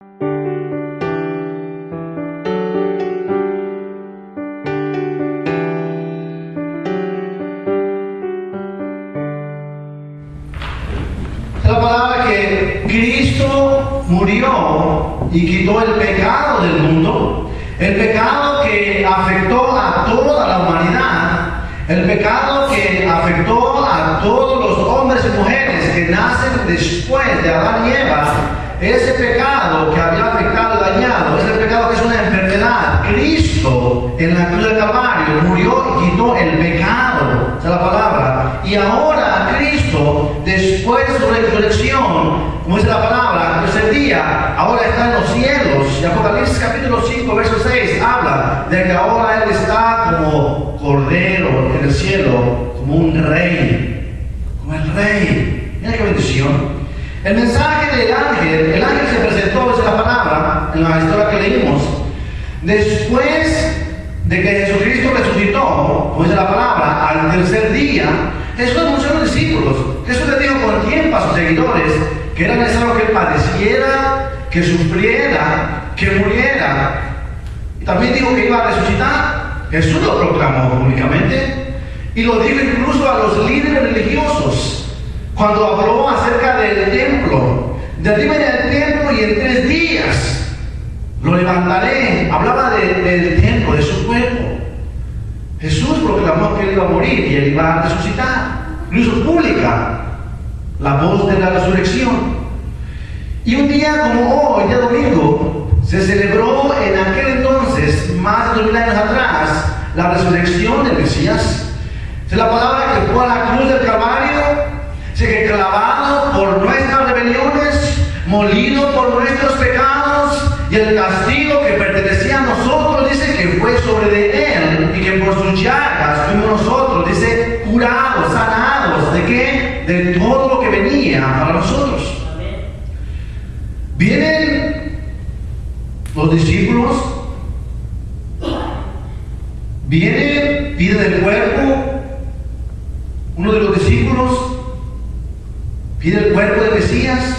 La palabra que Cristo murió y quitó el pecado del mundo, el pecado que afectó a toda la humanidad, el pecado que afectó a todos los hombres y mujeres que nacen después de Adán y Eva, ese pecado que había afectado y dañado, ese pecado que es una enfermedad. Cristo en la cruz del Calvario murió y quitó el pecado, esa es la palabra. Y ahora Cristo, después de su resurrección, como dice la palabra, ese día, ahora está en los cielos. Y Apocalipsis capítulo 5, verso 6, habla de que ahora Él está como cordero en el cielo, como un rey, como el rey. Mira qué bendición. El mensaje del ángel, el ángel se presentó, dice la palabra, en la historia que leímos, después de que Jesucristo resucitó, como dice la palabra, al tercer día, Jesús anunció a los discípulos. Jesús les dijo con tiempo a sus seguidores que era necesario que Él padeciera, que sufriera, que muriera. Y también dijo que iba a resucitar. Jesús lo proclamó públicamente y lo dijo incluso a los líderes religiosos cuando habló acerca del templo. Derríbenme el templo y en 3 días lo levantaré. Hablaba del templo, de su cuerpo. Jesús proclamó que Él iba a morir y Él iba a resucitar. Incluso pública la voz de la resurrección. Y un día como hoy, día domingo, se celebró en aquel entonces, más de 2000 años atrás, la resurrección del Mesías. Es la palabra que fue a la cruz del Calvario, se que clavado por nuestras rebeliones, molido por nuestros pecados, y el castigo que pertenecía a nosotros, dice que fue sobre de Él, y que por sus llagas fuimos nosotros, dice, curados, sanados. ¿De qué? De todo lo que venía para nosotros. Vienen los discípulos, vienen, piden el cuerpo. Uno de los discípulos pide el cuerpo del Mesías,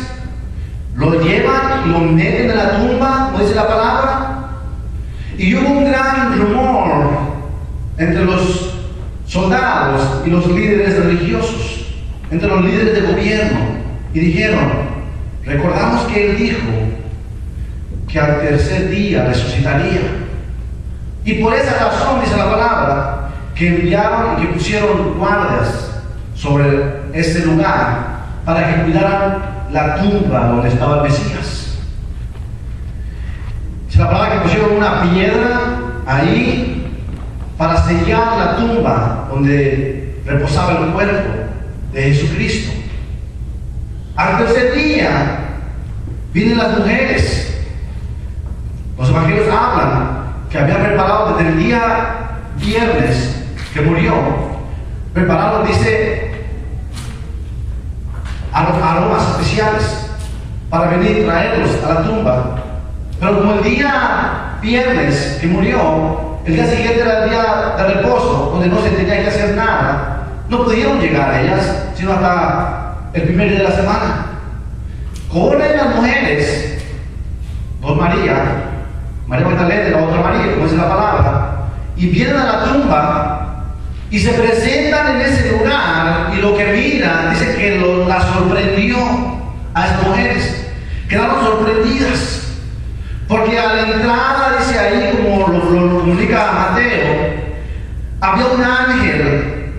lo llevan y lo meten en la tumba, como dice la palabra. Y hubo un gran rumor entre los soldados y los líderes religiosos, entre los líderes de gobierno, y dijeron: recordamos que Él dijo que al tercer día resucitaría. Y por esa razón, dice la palabra, que enviaron y que pusieron guardias sobre ese lugar para que cuidaran la tumba donde estaba el Mesías. Dice la palabra que pusieron una piedra ahí para sellar la tumba donde reposaba el cuerpo de Jesucristo. Al tercer día vienen las mujeres. Los evangelios hablan que habían preparado desde el día viernes que murió, prepararon, dice, aromas especiales para venir y traerlos a la tumba. Pero como el día viernes que murió, el día siguiente era el día de reposo, donde no se tenía que hacer nada, no pudieron llegar a ellas, sino hasta el primer día de la semana. Corren las mujeres, dos María Magdalena y la otra María, como dice la palabra, y vienen a la tumba y se presentan en ese lugar, y lo que miran, dice que la sorprendió a esas mujeres. Quedaron sorprendidas, porque a la entrada, dice ahí, como lo comunica Mateo, había un ángel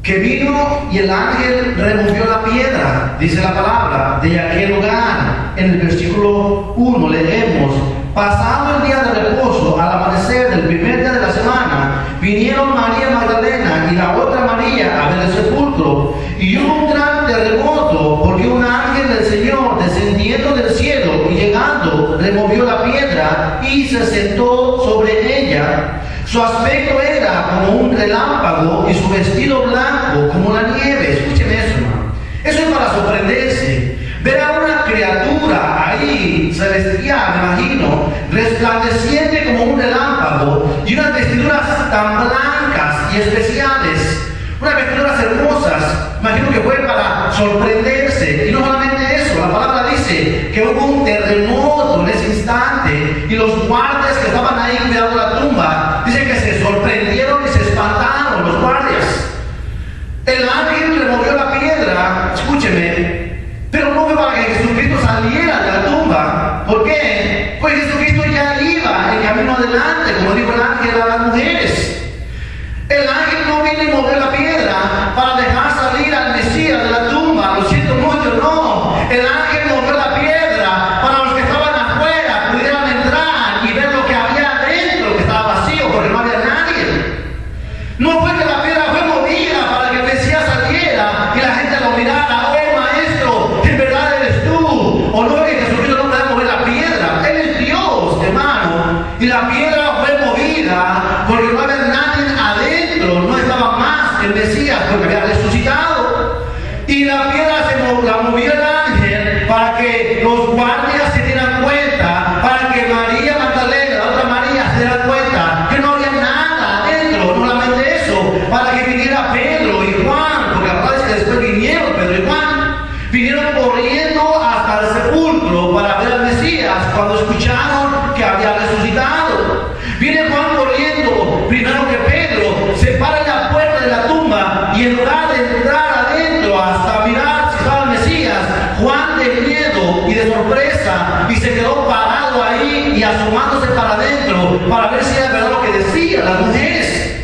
que vino y el ángel removió la piedra, dice la palabra, de aquel lugar. En el versículo 1 leemos: pasado el día de reposo, al amanecer del primer día de la semana, vinieron María Magdalena y la otra María a ver el sepulcro, y hubo un gran terremoto, porque un ángel del Señor, descendiendo del cielo y llegando, removió la piedra y se sentó sobre ella. Su aspecto era como un relámpago y su vestido blanco como la nieve. Escuchen eso, hermano. Eso es para sorprenderse. Ver a una criatura ahí celestial, me imagino, resplandeciente como un relámpago, y unas vestiduras tan blancas y especiales, unas vestiduras hermosas. Imagino que fue para sorprenderse. Y no solamente eso, la palabra dice que hubo un terremoto en ese instante y los guardias que estaban ahí cuidando la tumba, dicen que se sorprendieron y se espantaron los guardias. El ángel removió la piedra, escúcheme, pero no fue para que Jesucristo saliera de la tumba. ¿Por qué? Pues Jesucristo ya iba en camino adelante, como dijo el ángel a las mujeres. El ángel no vino y movió la piedra para dejar salir al Mesías de la tumba. Lo siento mucho, no. El ángel movió la piedra para los que estaban afuera pudieran entrar y ver lo que había adentro, que estaba vacío porque no había nadie. No fue que la piedra fue movida para que el Mesías saliera y la gente lo mirara. Oh, maestro, en verdad eres tú. O no, que Jesucristo no puede mover la piedra. Él es Dios, hermano. Y la piedra fue movida porque no había nadie adentro. No estaba más el Mesías porque había resucitado. Y la piedra la movió el ángel para que los guardias se dieran cuenta, para que María Magdalena, la otra María, se dieran cuenta que no había nada adentro. No solamente eso, para que viniera Pedro y Juan, porque la verdad es que después vinieron Pedro y Juan, vinieron corriendo hasta el sepulcro para ver al Mesías cuando escucharon que había resucitado. Viene Juan corriendo, primero que Pedro, se para en la puerta de la tumba y en lugar de entrar adentro hasta mirar si estaba el Mesías, Juan de miedo y de sorpresa y se quedó parado ahí y asomándose para adentro para ver si era verdad lo que decían las mujeres.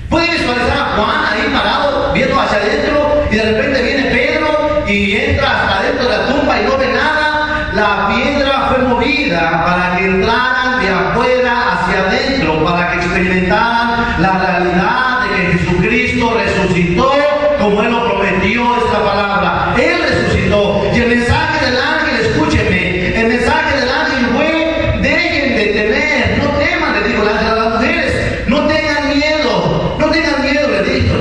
Puede visualizar a Juan ahí parado viendo hacia adentro y de repente viene Pedro y entra hasta adentro de la tumba y no ve nada. La piedra fue movida para que entraran de afuera hacia adentro, para que experimentaran la realidad de que Jesucristo resucitó como Él lo prometió esta palabra. Él resucitó. Y el mensaje del ángel, escúcheme, el mensaje del ángel fue: dejen de temer, no teman, le dijo el ángel a las mujeres, no tengan miedo, le dijo,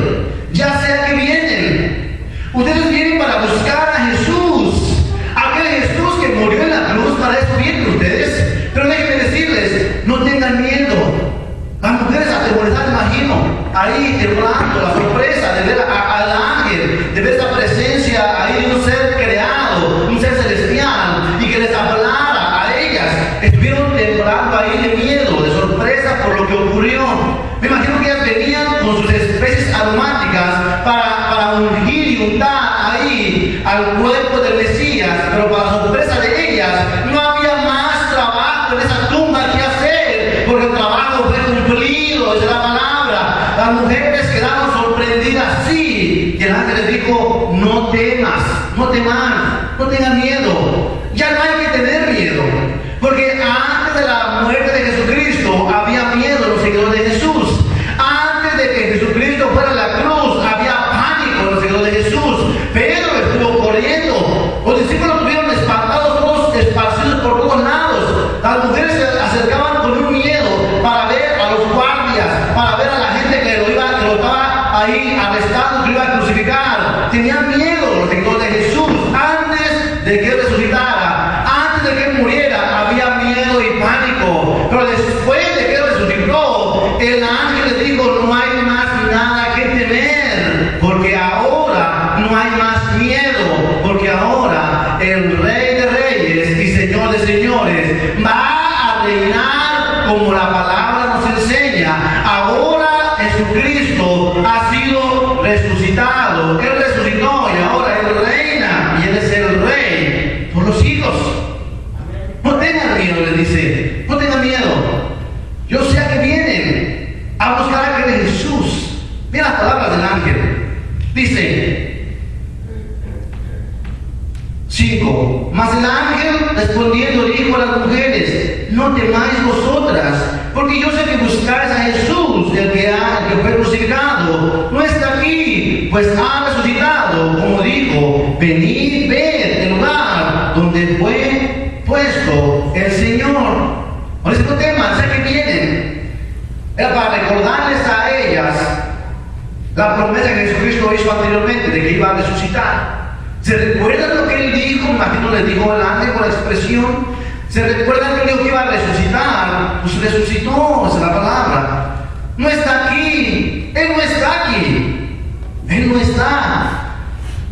ya sea que vienen. Ustedes vienen para buscar a Jesús, aquel Jesús que murió en la cruz, para eso vienen ustedes. Pero déjenme decirles, no tengan miedo. Las mujeres atemorizadas, imagino, ahí temblando, la sorpresa de ver al ángel, de ver esa presencia ahí de un ser creado, un ser celestial, y que les hablara a ellas. Estuvieron temblando ahí de miedo, de sorpresa por lo que ocurrió. Me imagino que ellas venían con sus especies aromáticas para ungir y untar ahí al cuerpo del Mesías, pero para sorpresa de ellas, no había más trabajo en esa tumba que hacer, porque el trabajo fue cumplido, es la palabra. Las mujeres quedaron sorprendidas, sí, y el ángel les dijo: no temas, no teman, no tengan miedo. Ya no hay que tener miedo, porque antes de la muerte de Jesucristo había miedo en los seguidores de Jesús. Antes de que Jesucristo fuera a la cruz había pánico en los seguidores de Jesús. Pedro estuvo corriendo, los discípulos estuvieron espantados, todos esparcidos por todos lados. Las mujeres se acercaban con un miedo para ver a los guardias, para ver a la gente que lo estaba ahí arrestando, que lo iba a crucificar. Tenían miedo los seguidores de Jesús antes de que Él resucitara. Antes de que Él muriera había miedo y pánico, pero después de que Él resucitó, el ángel les dijo: no hay más nada que temer, porque ahora no hay más miedo, porque ahora el Rey de Reyes y Señor de Señores va a reinar como la palabra nos enseña. Ahora Jesucristo ha sido resucitado, Él resucitó y ahora Él reina y Él es el Rey por los siglos. No tengan miedo, les dice, no tengan miedo. Yo sé que vienen a buscar a aquel Jesús. Mira las palabras del ángel. Dice 5. Mas el ángel respondiendo dijo a las mujeres: no temáis vosotras, porque yo sé que buscáis a Jesús, el que fue crucificado. No está aquí, pues ha resucitado, como dijo. Venid, ved el lugar donde fue puesto el Señor. Por eso no teman, sé que vienen. Era para recordarles a ellas la promesa que Jesucristo hizo anteriormente de que iba a resucitar. ¿Se recuerdan lo que Él dijo? Imagino les dijo el ángel con la expresión. ¿Se recuerdan que Él dijo que iba a resucitar? Pues resucitó, esa es la palabra. No está aquí, Él no está aquí, Él no está.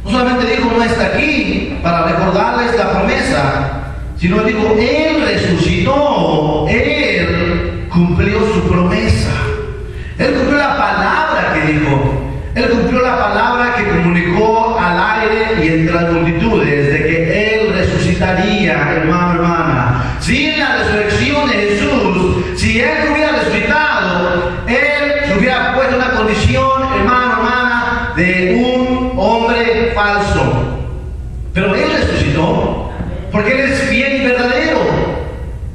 No solamente dijo no está aquí para recordarles la promesa, sino dijo Él resucitó, Él cumplió su promesa. Él cumplió la palabra que dijo. Él cumplió la palabra que comunicó al aire y entre las multitudes de que Él resucitaría, hermano, hermana. Sin la resurrección de Jesús, si Él hubiera resucitado, Él se hubiera puesto en una condición, hermano, hermana, de un hombre falso. Pero Él resucitó, porque Él es fiel y verdadero.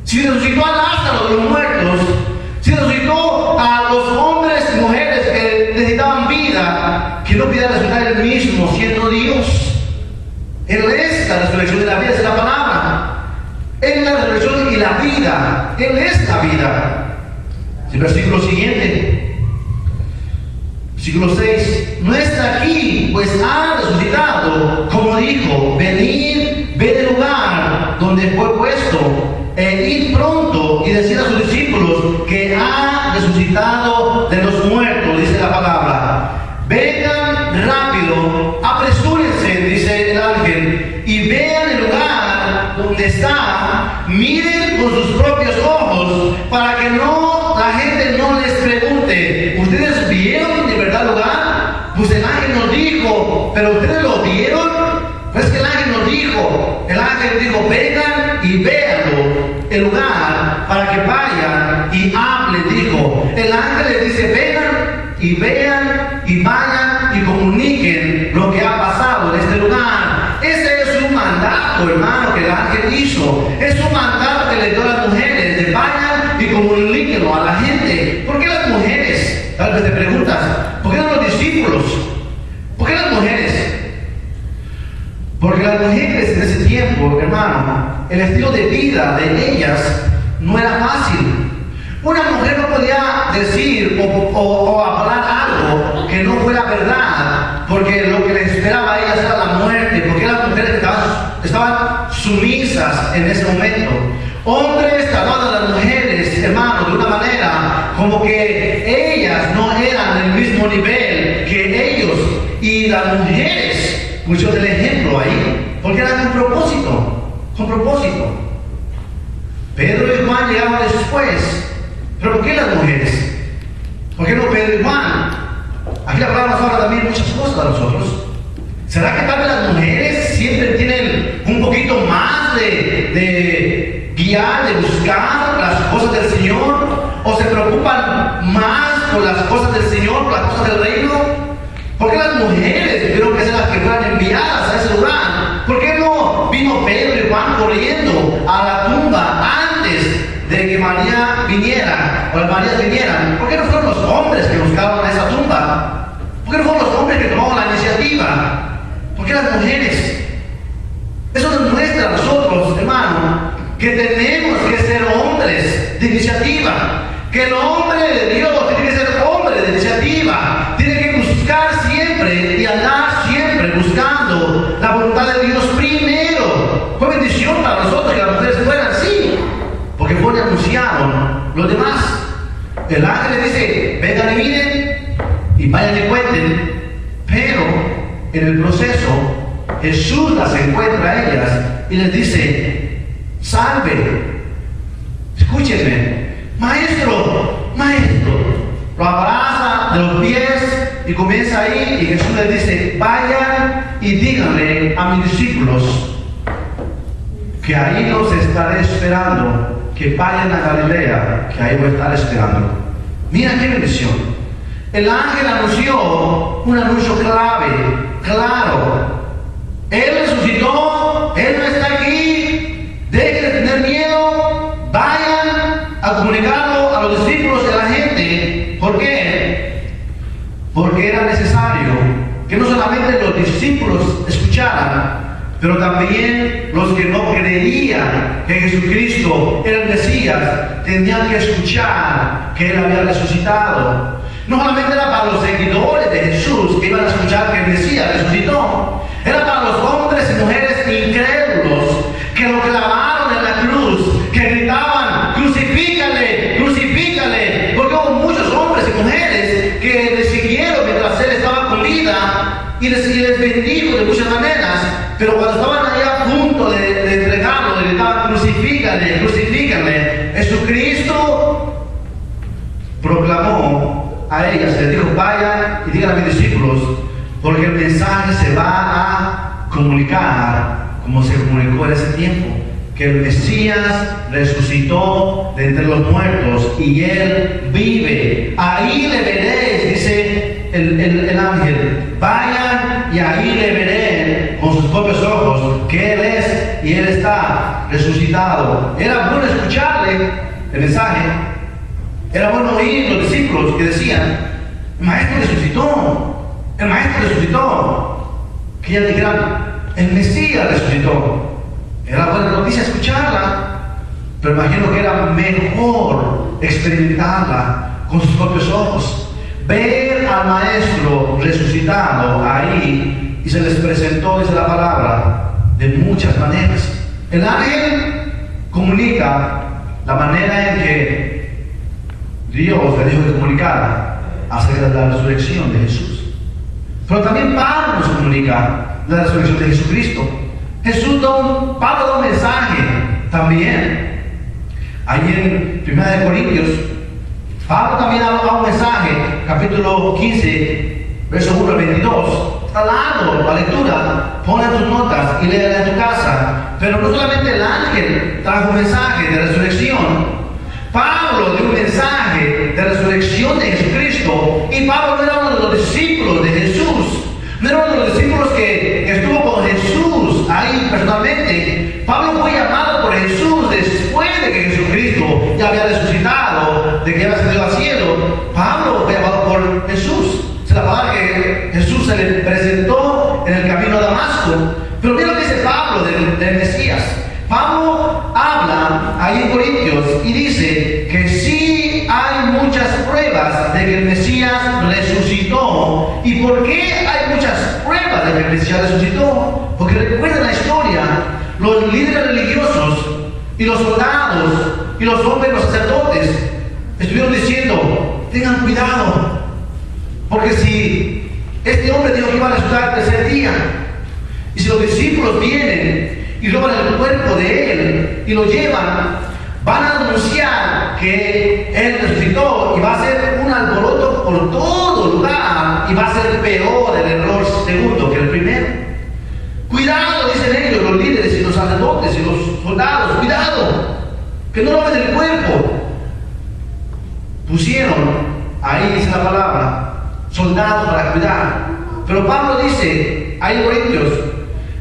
Si resucitó a Lázaro de los muertos, si resucitó a los hombres y mujeres que necesitaban vida, que no pudiera resucitar Él mismo siendo Dios. Él es la resurrección de la vida, es la palabra. Él es la resurrección y la vida. Él es la vida. El versículo siguiente, versículo 6. No está aquí, pues ha resucitado, como dijo, venid, ved el lugar donde fue puesto, e id pronto y decid a sus discípulos que ha resucitado de los muertos, dice la palabra. Vengan rápido, apresúrense, dice el ángel, y vean el lugar donde está, miren con sus propios ojos, para que la gente no les pregunte, ¿ustedes vieron de verdad el lugar? Pues el ángel nos dijo, ¿pero ustedes lo vieron? Pues que el ángel nos dijo, vengan y véanlo, el lugar, para que vayan y hablen, dijo. El ángel les dice, vengan y vean y vayan y comuniquen lo que ha pasado en este lugar. Ese es un mandato, hermano, que el ángel hizo. Es un mandato que le dio a las mujeres, de vayan y comuníquenlo a la gente. ¿Por qué las mujeres? Tal vez te preguntas, ¿por qué no los discípulos? ¿Por qué las mujeres? Porque las mujeres en ese tiempo, hermano, el estilo de vida de ellas no era fácil. Una mujer no podía decir o hablar algo que no fuera verdad, porque lo que les esperaba a ellas era la muerte, porque las mujeres estaban sumisas en ese momento. Hombres trataban a las mujeres, hermano, de una manera como que ellas no eran del mismo nivel que ellos, y las mujeres pusieron el ejemplo ahí, porque era con propósito. Pedro y Juan llegaron después. ¿Pero por qué las mujeres? ¿Por qué no Pedro y Juan? Aquí la palabra nos habla también muchas cosas a nosotros. ¿Será que tal vez las mujeres siempre tienen un poquito más de guiar, de buscar las cosas del Señor? ¿O se preocupan más por las cosas del Señor, por las cosas del reino? ¿Por qué las mujeres tuvieron que ser las que fueran enviadas a ese lugar? ¿Por qué no vino Pedro y Juan corriendo a la tumba antes de que María viniera, o las Marías vinieran? ¿Por qué no fueron los hombres que buscaban a esa tumba? ¿Por qué no fueron los hombres que tomaron la iniciativa? ¿Por qué las mujeres? Eso nos muestra a nosotros, hermano, que tenemos que ser hombres de iniciativa. Que el hombre de Dios tiene que ser hombre de iniciativa. Tiene que buscar siempre y andar siempre buscando la voluntad de Dios primero. Fue bendición para nosotros que las mujeres fueran así, porque fue anunciaron los demás. El ángel les dice, vengan y miren y vayan y cuenten. Pero en el proceso Jesús las encuentra a ellas y les dice, salve, escúchenme, maestro, lo abraza de los pies y comienza ahí, y Jesús les dice, vayan y díganle a mis discípulos que ahí los estaré esperando, que vayan a Galilea, que ahí voy a estar esperando. Mira qué bendición. El ángel anunció un anuncio claro. Él resucitó, Él no está aquí, dejen de tener miedo, vayan a comunicarlo a los discípulos y a la gente. ¿Por qué? Porque era necesario que no solamente los discípulos escucharan, pero también los que no creían que Jesucristo era el Mesías, tenían que escuchar que Él había resucitado. No solamente era para los seguidores de Jesús que iban a escuchar que el Mesías resucitó, era para los hombres y mujeres incrédulos que lo clavaron en la cruz, que gritaban, crucifícale, crucifícale, porque hubo muchos hombres y mujeres que le siguieron mientras Él estaba con vida y les bendijo de muchas maneras, pero cuando estaban allá a punto de entregarlo, le gritaban, crucifícame, crucifícame, Jesucristo proclamó a ellas, les dijo, vayan y digan a mis discípulos, porque el mensaje se va a comunicar como se comunicó en ese tiempo, que el Mesías resucitó de entre los muertos y Él vive. Ahí le veréis, dice el ángel, vayan y ahí le veré con sus propios ojos que Él es y Él está resucitado. Era bueno escucharle el mensaje, era bueno oír los discípulos que decían, el Maestro resucitó, el Maestro resucitó. Que ellos dijeran, el Mesías resucitó. Era buena noticia escucharla, pero imagino que era mejor experimentarla con sus propios ojos. Ver al Maestro resucitado ahí, y se les presentó, dice la palabra, de muchas maneras. El ángel comunica la manera en que Dios le dijo que comunicara acerca de la resurrección de Jesús. Pero también Pablo nos comunica la resurrección de Jesucristo. Pablo da un mensaje también. Ahí en 1 Corintios, Pablo también da un mensaje, capítulo 15, verso 1 al 22. Está largo la lectura, ponle tus notas y léela en tu casa. Pero no solamente el ángel trajo un mensaje de resurrección, Pablo dio un mensaje de resurrección de Jesucristo. Y Pablo no era uno de los discípulos de Jesús, no era uno de los discípulos que estuvo con Jesús ahí personalmente. Pablo fue llamado por Jesús después de que Jesucristo ya había resucitado, de que había ascendido al cielo. Pablo fue llamado por Jesús. Se la palabra que Jesús se le presentó en el camino a Damasco. Pero mira lo que dice Pablo del Mesías. Pablo habla ahí en Corintios y dice que sí hay muchas pruebas de que el Mesías resucitó. ¿Y por qué hay muchas pruebas de que el Mesías resucitó? Porque recuerden la historia, los líderes religiosos y los soldados y los hombres, los sacerdotes, estuvieron diciendo, tengan cuidado, porque si este hombre dijo que iba a resucitar el tercer día, y si los discípulos vienen y roban el cuerpo de él y lo llevan, van a anunciar que él resucitó y va a ser un alboroto por todo lugar y va a ser peor el error segundo que el primero. Cuidado, dicen ellos, los líderes y los sacerdotes y los soldados, cuidado, que no roben el cuerpo. Pusieron, ahí dice la palabra, soldados para cuidar. Pero Pablo dice, ahí en Corintios,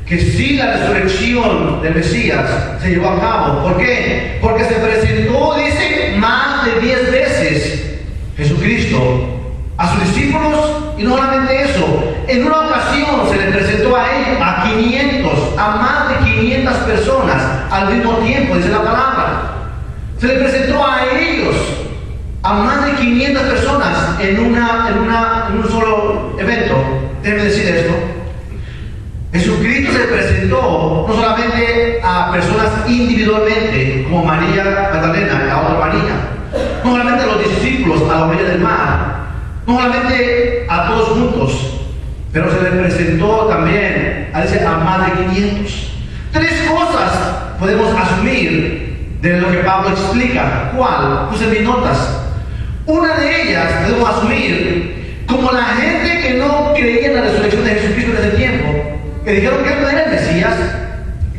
que sí la resurrección del Mesías se llevó a cabo. ¿Por qué? Porque se presentó, dice, más de 10 veces Jesucristo a sus discípulos, y no solamente eso, en una ocasión se le presentó a él a 500, a más de 500 personas al mismo tiempo, dice la palabra. Se le presentó a ellos, a más de 500 personas en un solo evento. Déjenme decir esto. Jesucristo se presentó no solamente a personas individualmente, como María Magdalena, la otra María, no solamente a los discípulos a la orilla del mar, no solamente a todos juntos, pero se le presentó también a más de 500. 3 cosas podemos asumir de lo que Pablo explica. ¿Cuál? Puse mis notas. Una de ellas podemos asumir como la gente que no creía en la resurrección de Jesucristo en ese tiempo, que dijeron que él no era el Mesías,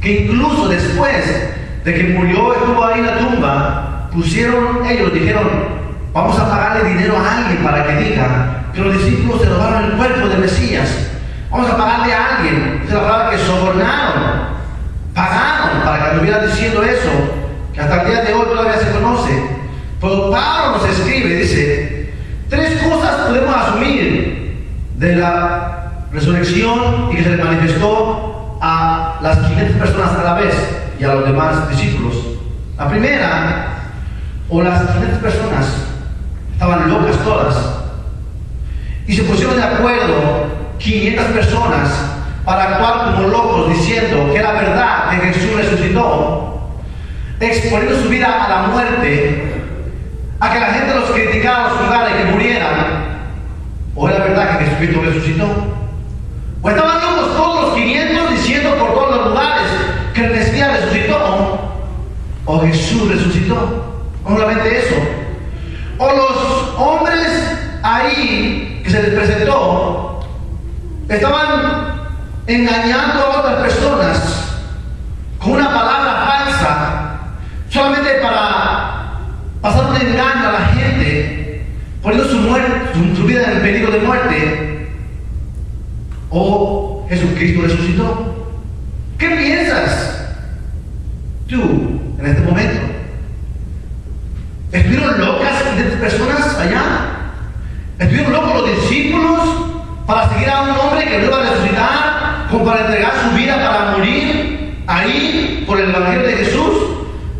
que incluso después de que murió, estuvo ahí en la tumba, dijeron, vamos a pagarle dinero a alguien para que diga que los discípulos se robaron el cuerpo del Mesías. Vamos a pagarle a alguien. Esa es la palabra, que sobornaron, pagaron para que anduviera diciendo eso, que hasta el día de hoy todavía se conoce. Pero Pablo nos escribe, dice, 3 cosas podemos asumir de la resurrección y que se le manifestó a las 500 personas a la vez y a los demás discípulos. La primera, o las 500 personas estaban locas todas y se pusieron de acuerdo 500 personas para actuar como locos, diciendo que era verdad que Jesús resucitó, exponiendo su vida a la muerte, a que la gente los criticara, los juzgara y que murieran. ¿O era verdad que Jesucristo resucitó? ¿O estaban locos todos los 500 diciendo por todos los lugares que el Mesías resucitó? ¿O Jesús resucitó? No solamente eso. O los hombres ahí que se les presentó estaban engañando a otras personas con una palabra falsa, solamente para pasar un engaño a la gente, poniendo su vida en peligro de muerte. ¿O Jesucristo resucitó? ¿Qué piensas tú en este momento? ¿Estuvieron locas estas personas allá? ¿Estuvieron locos los discípulos para seguir a un hombre que no iba a resucitar, como para entregar su vida para morir ahí por el Evangelio de Jesús?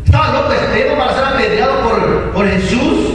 ¿Estaba loco Esteban para ser apedreado por Jesús?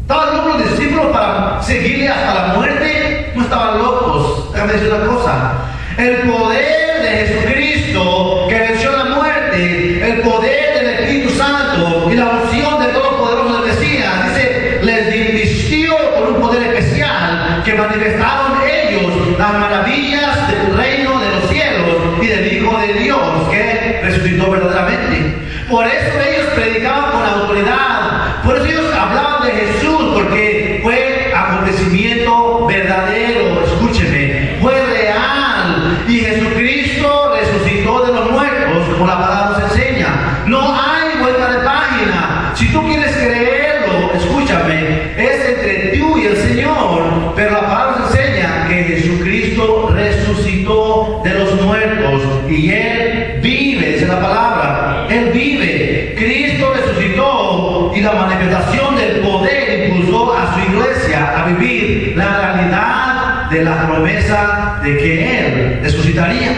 ¿Estaban locos los discípulos para seguirle hasta la muerte? No estaban locos. Déjame decir una cosa. El poder de Jesucristo que venció la muerte, el poder del Espíritu Santo y la unción de Todopoderoso del Mesías, dice, les invistió con un poder especial que manifestaron ellos las maravillas del reino de los cielos y del Hijo de Dios que resucitó verdaderamente. Por eso ellos predicaban con autoridad, por eso ellos hablaban de Jesús, porque fue acontecimiento verdadero, escúcheme, fue real, y Jesucristo resucitó de los muertos, como la palabra nos enseña. No hay vuelta de página. Si tú quieres creerlo, escúchame, es entre tú y el Señor, pero la palabra nos enseña que Jesucristo resucitó de los muertos y Él vive, dice la palabra, Él vive. Cristo resucitó y la manifestación del poder impulsó a su iglesia a vivir la realidad de la promesa de que Él resucitaría.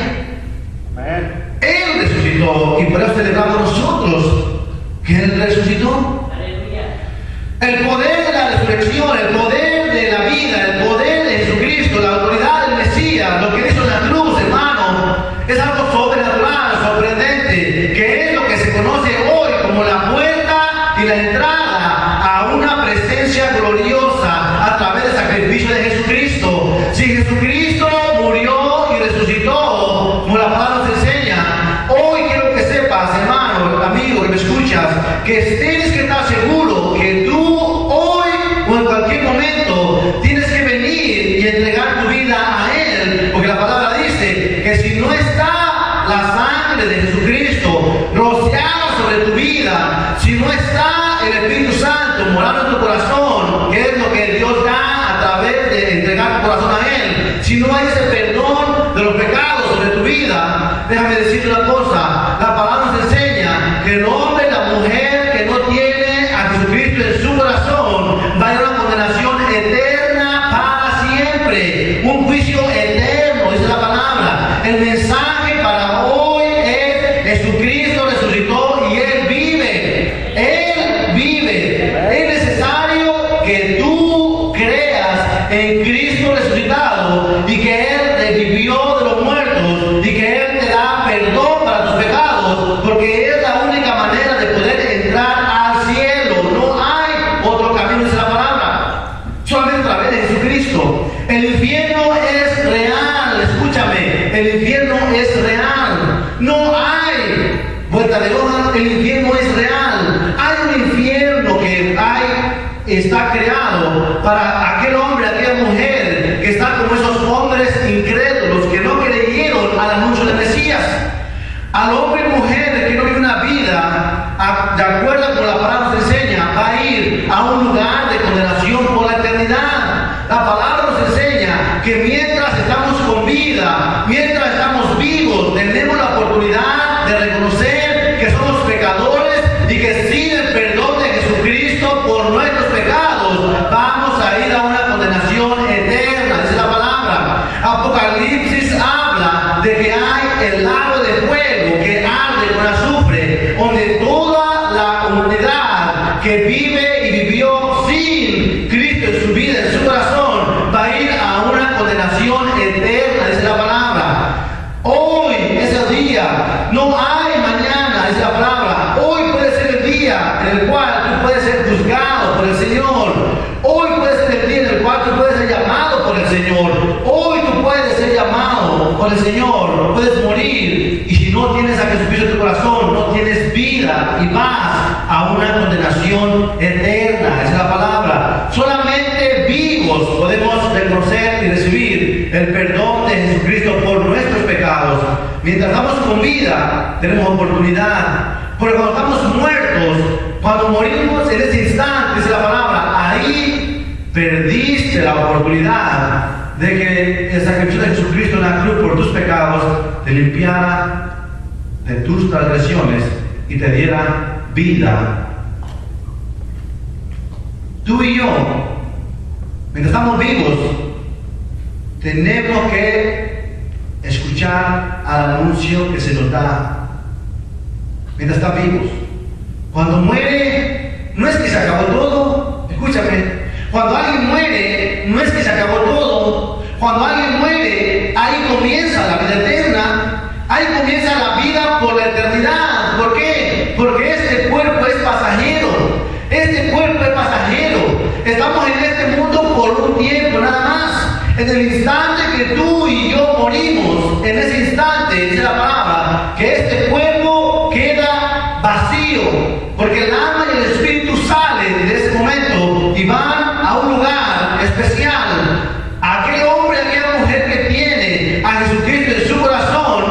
Él resucitó y por eso celebramos nosotros que Él resucitó. El poder de la resurrección, el poder de la vida, el poder de Jesucristo, la autoridad del Mesías, lo que hizo en la cruz, hermano, es algo sobrenatural, sorprendente, que es lo que se conoce hoy como la puerta y la entrada a una presencia gloriosa a través del sacrificio de Jesucristo. Si Jesucristo murió y resucitó, como la palabra nos enseña, hoy quiero que sepas, hermano, amigo, que me escuchas, que tienes que estar seguro que tú hoy o en cualquier momento tienes que venir y entregar tu vida a Él, porque la palabra dice que si no está la sangre de Jesucristo rociada sobre tu vida, si no está el Espíritu Santo morando en tu corazón, que es lo que Dios da a través de entregar tu corazón a Él, si no hay ese perdón de los pecados sobre tu vida, déjame decirte una cosa, la palabra nos enseña que el hombre y la mujer que no tiene a Jesucristo en su corazón va a ir a una condenación eterna para siempre, un juicio eterno, dice la palabra. El mensaje para hoy es: Jesucristo resucitó y Él vive. Él vive. Es necesario que tú creas en Cristo resucitado y que Él revivió de los muertos y que Él te da perdón para tus pecados, porque es la única manera de poder entrar al cielo. No hay otro camino, dice la palabra, solamente a través de Jesucristo. El infierno es real, escúchame, el infierno es real. No hay vuelta de hoja, el infierno es real. Hay un infierno que está creado para aquel hombre, aquella mujer que está como esos hombres incrédulos que no creyeron al anuncio del Mesías. Al hombre y mujer que no vive una vida de acuerdo con la palabra nos enseña, va a ir a un lugar de condenación por la eternidad. La palabra nos enseña que mientras estamos con vida, mientras estamos vivos, tenemos la oportunidad de reconocer que somos pecadores y que sin el perdón de Jesucristo por nuestros pecados vamos a ir a una condenación eterna, dice la palabra. Apocalipsis habla de que hay el lago de fuego que arde con azufre, donde toda la humanidad que vive y vivió sin Cristo en su vida, en su corazón, va a ir a una condenación eterna, dice la palabra. Hoy es el día, no hay mañana, dice la palabra. Hoy puede ser el día en el cual tú puedes ser juzgado por el Señor. Hoy puede ser el día en el cual tú puedes ser llamado por el Señor. Hoy tú puedes ser llamado por el Señor, puedes morir, y si no tienes a Jesucristo en tu corazón, no tienes vida y vas a una condenación eterna. Esa es la palabra. Solamente vivos podemos reconocer y recibir el perdón de Jesucristo por nuestros pecados. Mientras estamos con vida, tenemos oportunidad. Porque cuando estamos muertos, cuando morimos en ese instante, dice la palabra, ahí perdiste la oportunidad de que el sacrificio de Jesucristo en la cruz por tus pecados te limpiara de tus transgresiones y te diera vida. Tú y yo, mientras estamos vivos, tenemos que escuchar al anuncio que se nos da mientras están vivos. Cuando muere, no es que se acabó todo. Escúchame, cuando alguien muere, no es que se acabó todo. Cuando alguien muere, ahí comienza la vida eterna. Ahí comienza la vida por la eternidad. ¿Por qué? Porque este cuerpo es pasajero. Este cuerpo es pasajero. Estamos en este mundo por un tiempo nada más. En el instante que tú y yo morimos, en ese instante, dice la palabra, que este cuerpo queda vacío, porque el alma y el espíritu salen de ese momento y van a un lugar especial. Aquel hombre, aquella mujer que tiene a Jesucristo en su corazón,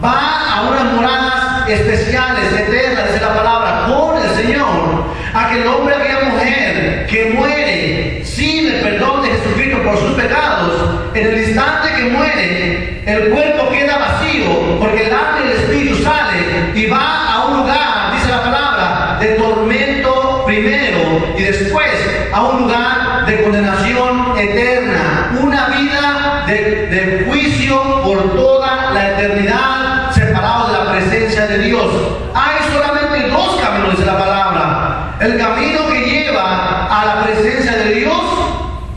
va a unas moradas especiales, eternas, dice la palabra, con el Señor. Aquel hombre, aquella mujer que muere sin el perdón de Jesucristo por sus pecados, en el instante que muere, el cuerpo queda vacío, porque el alma y el espíritu sale y va a un lugar, dice la palabra, de tormento primero y después a un lugar de condenación eterna, una vida de juicio por toda la eternidad, separados de la presencia de Dios. Hay solamente dos caminos, dice la palabra: el camino que lleva a la presencia de Dios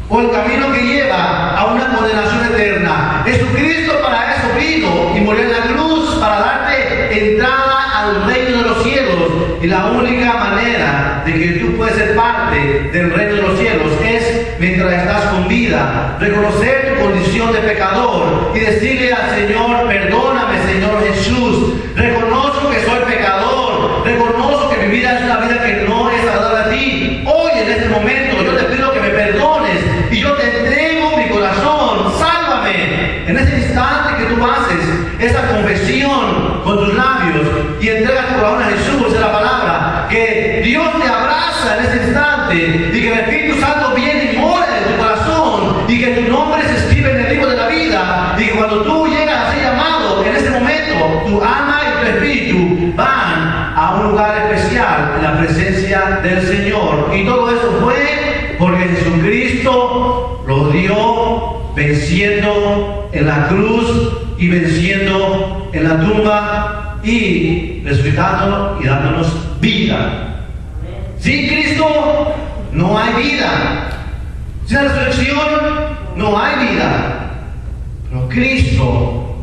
o el camino que lleva a una condenación eterna. Jesucristo para eso vino y murió en la cruz, para darte entrada al reino de los cielos. Y la única manera de que tú puedas ser parte del reino de los cielos es mientras estás con vida, reconocer tu condición de pecador y decirle al Señor: perdóname, Señor Jesús, reconozco que soy pecador, reconozco que mi vida es una vida que no es agradable a ti. Hoy en este momento yo te pido que me perdones y yo te entrego mi corazón, sálvame. En ese instante que tú haces esa confesión con tus labios y entregas tu corazón a Jesús, es la palabra, que Dios te abraza en ese instante y que el Espíritu Santo viene y mora en tu corazón y que tu nombre se escribe en el libro de la vida, y que cuando tú llegas a ser llamado, en ese momento tu alma y tu espíritu van a un lugar especial en la presencia del Señor. Y todo eso fue porque Jesucristo lo dio venciendo en la cruz y venciendo en la tumba y resucitando y dándonos vida. Sin Cristo no hay vida. Sin la resurrección no hay vida. Pero Cristo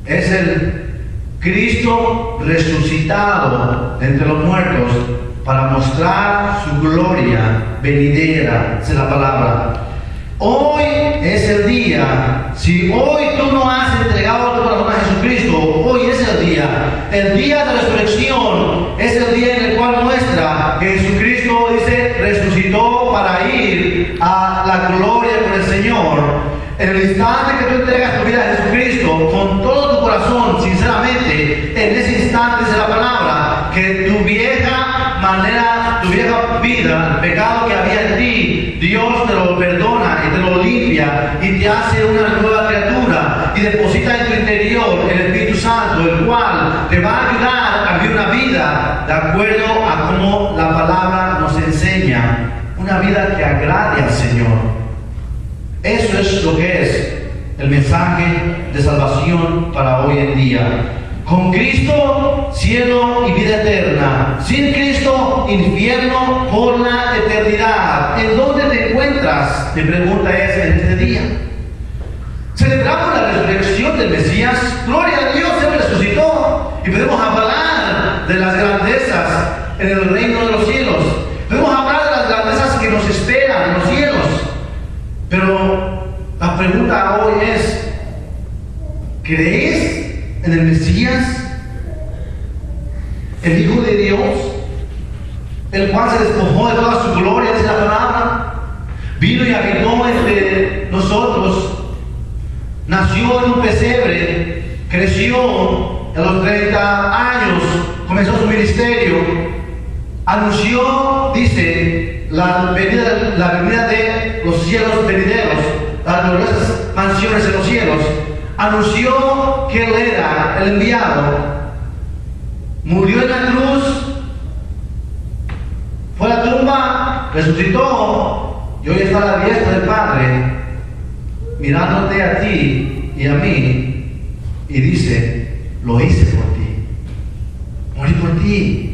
es el Cristo resucitado de entre los muertos para mostrar su gloria venidera, es la palabra. Hoy es el día. Si hoy tú no has entregado tu corazón a Jesucristo, hoy es el día. El día de resurrección es el día en el cual muestra que Jesucristo, dice, resucitó para ir a la gloria con el Señor. En el instante que tú entregas tu vida a Jesucristo con todo tu corazón, sinceramente, en ese instante dice la palabra que tu vieja manera, tu vieja vida, el pecado que había en ti, Dios te lo perdona y te lo limpia y te hace una nueva criatura y deposita en tu interior el Espíritu Santo, el cual te va a ayudar a vivir una vida de acuerdo a cómo la palabra nos enseña, una vida que agrade al Señor. Eso es lo que es el mensaje de salvación para hoy en día. Con Cristo, cielo y vida eterna. Sin Cristo, infierno por la eternidad. ¿En dónde te encuentras? Mi pregunta es en este día. Celebramos la resurrección del Mesías. Gloria a Dios, Él resucitó. Y podemos hablar de las grandezas en el reino de los cielos. Podemos hablar de las grandezas que nos esperan en los cielos. Pero la pregunta hoy es: ¿Crees en el Mesías, el Hijo de Dios, el cual se despojó de toda su gloria, dice la palabra? Vino y habitó entre nosotros, nació en un pesebre, creció a los 30 años, comenzó su ministerio, anunció, dice, la venida de los cielos venideros, las gloriosas mansiones en los cielos. Anunció que él era el enviado, murió en la cruz, fue a la tumba, resucitó y hoy está a la diestra del Padre, mirándote a ti y a mí, y dice: lo hice por ti, morí por ti.